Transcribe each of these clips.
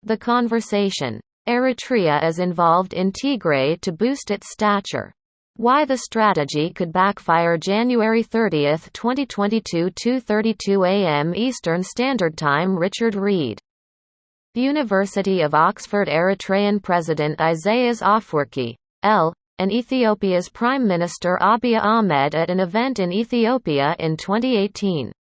The conversation. Eritrea is involved in Tigray to boost its stature. Why the strategy could backfire. January 30, 2022, 2:32 a.m. Eastern Standard Time. Richard Reed. University of Oxford. Eritrean President Isaias Afwerki, L., and Ethiopia's Prime Minister Abiy Ahmed at an event in Ethiopia in 2018.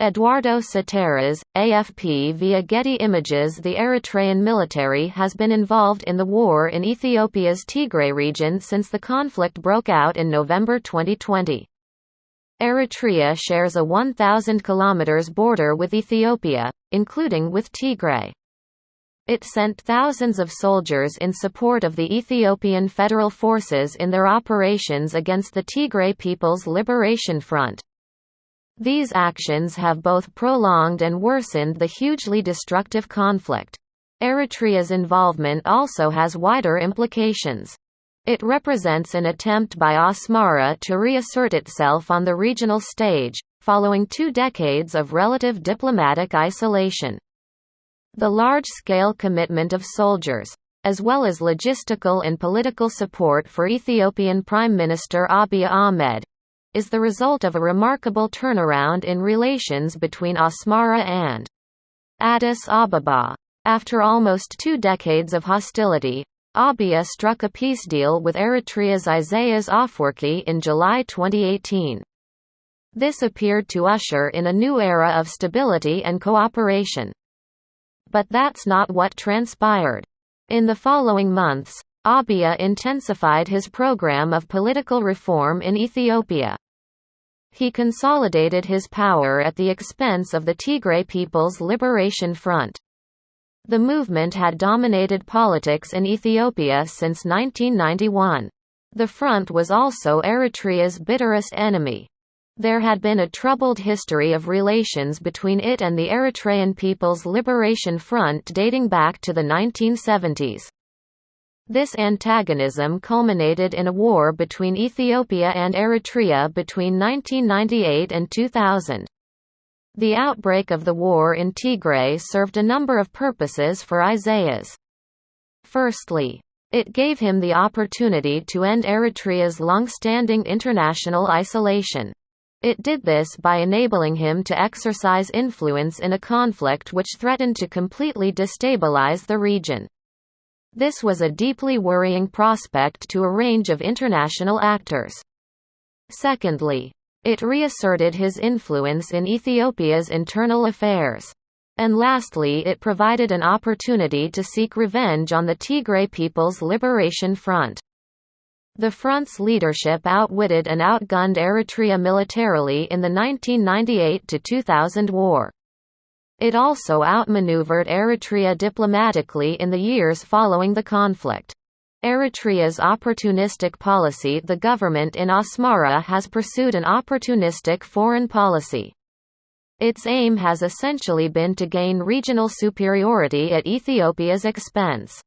Eduardo Soteras, AFP. Via Getty Images. The Eritrean military has been involved in the war in Ethiopia's Tigray region since the conflict broke out in November 2020. Eritrea shares a 1,000 km border with Ethiopia, including with Tigray. It sent thousands of soldiers in support of the Ethiopian Federal Forces in their operations against the Tigray People's Liberation Front. These actions have both prolonged and worsened the hugely destructive conflict. Eritrea's involvement also has wider implications. It represents an attempt by Asmara to reassert itself on the regional stage, following 2 decades of relative diplomatic isolation. The large-scale commitment of soldiers, as well as logistical and political support for Ethiopian Prime Minister Abiy Ahmed, is the result of a remarkable turnaround in relations between Asmara and Addis Ababa. After almost 2 decades of hostility, Abiy struck a peace deal with Eritrea's Isaias Afwerki in July 2018. This appeared to usher in a new era of stability and cooperation. But that's not what transpired. In the following months, Abiy intensified his program of political reform in Ethiopia. He consolidated his power at the expense of the Tigray People's Liberation Front. The movement had dominated politics in Ethiopia since 1991. The front was also Eritrea's bitterest enemy. There had been a troubled history of relations between it and the Eritrean People's Liberation Front dating back to the 1970s. This antagonism culminated in a war between Ethiopia and Eritrea between 1998 and 2000. The outbreak of the war in Tigray served a number of purposes for Isaias. Firstly, it gave him the opportunity to end Eritrea's long-standing international isolation. It did this by enabling him to exercise influence in a conflict which threatened to completely destabilize the region. This was a deeply worrying prospect to a range of international actors. Secondly, it reasserted his influence in Ethiopia's internal affairs. And lastly, it provided an opportunity to seek revenge on the Tigray People's Liberation Front. The front's leadership outwitted and outgunned Eritrea militarily in the 1998–2000 war. It also outmaneuvered Eritrea diplomatically in the years following the conflict. Eritrea's opportunistic policy. The government in Asmara has pursued an opportunistic foreign policy. Its aim has essentially been to gain regional superiority at Ethiopia's expense.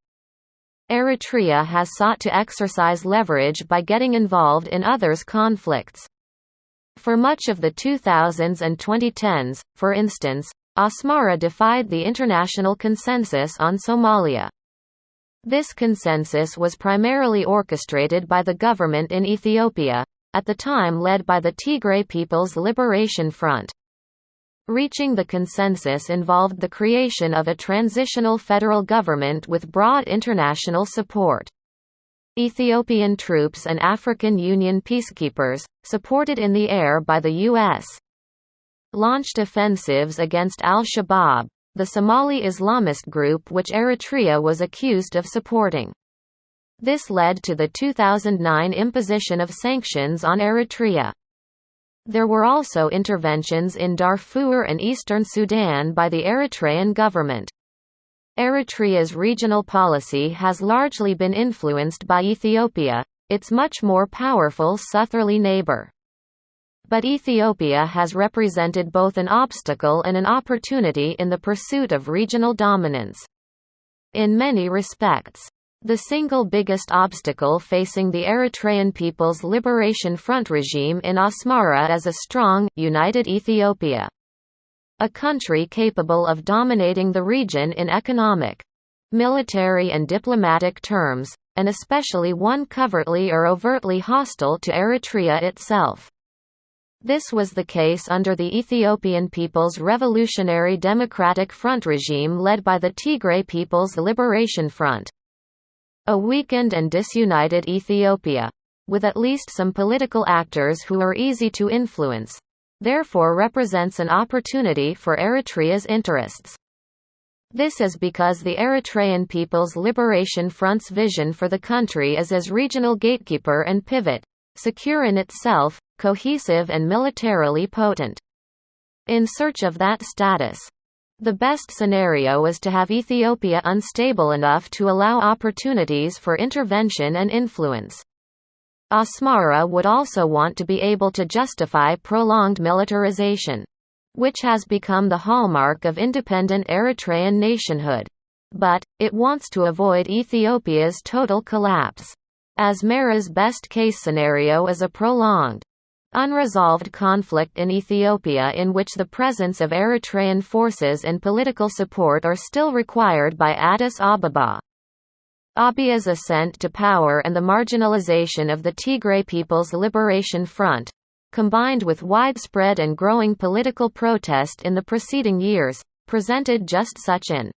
Eritrea has sought to exercise leverage by getting involved in others' conflicts. For much of the 2000s and 2010s, for instance, Asmara defied the international consensus on Somalia. This consensus was primarily orchestrated by the government in Ethiopia, at the time led by the Tigray People's Liberation Front. Reaching the consensus involved the creation of a transitional federal government with broad international support. Ethiopian troops and African Union peacekeepers, supported in the air by the U.S., launched offensives against al-Shabaab, the Somali Islamist group which Eritrea was accused of supporting. This led to the 2009 imposition of sanctions on Eritrea. There were also interventions in Darfur and eastern Sudan by the Eritrean government. Eritrea's regional policy has largely been influenced by Ethiopia, its much more powerful southerly neighbor. But Ethiopia has represented both an obstacle and an opportunity in the pursuit of regional dominance. In many respects, the single biggest obstacle facing the Eritrean People's Liberation Front regime in Asmara is a strong, united Ethiopia. a country capable of dominating the region in economic, military and diplomatic terms, and especially one covertly or overtly hostile to Eritrea itself. This was the case under the Ethiopian People's Revolutionary Democratic Front regime led by the Tigray People's Liberation Front. A weakened and disunited Ethiopia, with at least some political actors who are easy to influence, therefore represents an opportunity for Eritrea's interests. This is because the Eritrean People's Liberation Front's vision for the country is as regional gatekeeper and pivot, secure in itself, cohesive and militarily potent. In search of that status, the best scenario is to have Ethiopia unstable enough to allow opportunities for intervention and influence. Asmara would also want to be able to justify prolonged militarization, which has become the hallmark of independent Eritrean nationhood. But, it wants to avoid Ethiopia's total collapse. Asmara's best-case scenario is a prolonged, unresolved conflict in Ethiopia in which the presence of Eritrean forces and political support are still required by Addis Ababa. Abiy's ascent to power and the marginalization of the Tigray People's Liberation Front, combined with widespread and growing political protest in the preceding years, presented just such an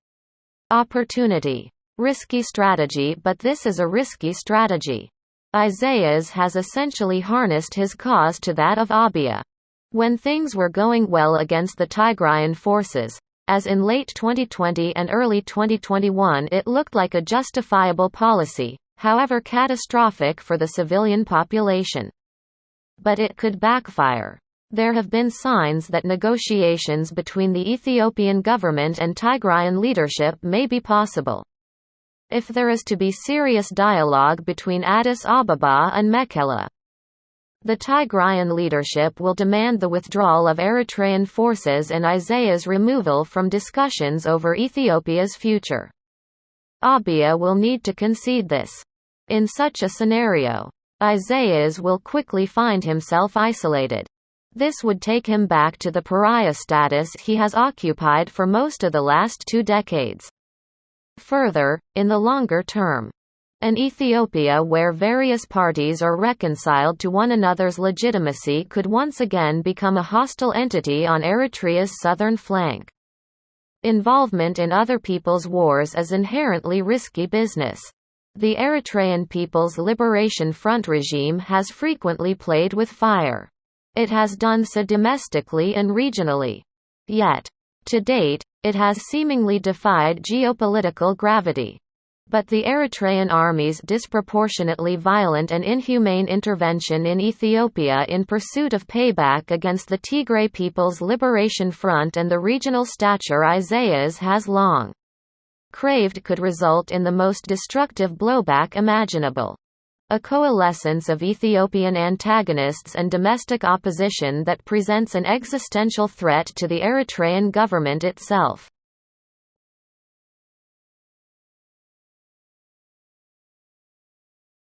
opportunity. Risky strategy, but this is a risky strategy. Isaias has essentially harnessed his cause to that of Abiy. When things were going well against the Tigrayan forces, as in late 2020 and early 2021, it looked like a justifiable policy, however catastrophic for the civilian population. But it could backfire. There have been signs that negotiations between the Ethiopian government and Tigrayan leadership may be possible. If there is to be serious dialogue between Addis Ababa and Mekelle, the Tigrayan leadership will demand the withdrawal of Eritrean forces and Isaiah's removal from discussions over Ethiopia's future. Abiy will need to concede this. In such a scenario, Isaias will quickly find himself isolated. This would take him back to the pariah status he has occupied for most of the last 2 decades. Further, in the longer term, an Ethiopia where various parties are reconciled to one another's legitimacy could once again become a hostile entity on Eritrea's southern flank. Involvement in other people's wars is inherently risky business. The Eritrean People's Liberation Front regime has frequently played with fire. It has done so domestically and regionally. Yet, to date, it has seemingly defied geopolitical gravity. But the Eritrean army's disproportionately violent and inhumane intervention in Ethiopia in pursuit of payback against the Tigray People's Liberation Front and the regional stature Isaias has long craved could result in the most destructive blowback imaginable. A coalescence of Ethiopian antagonists and domestic opposition that presents an existential threat to the Eritrean government itself.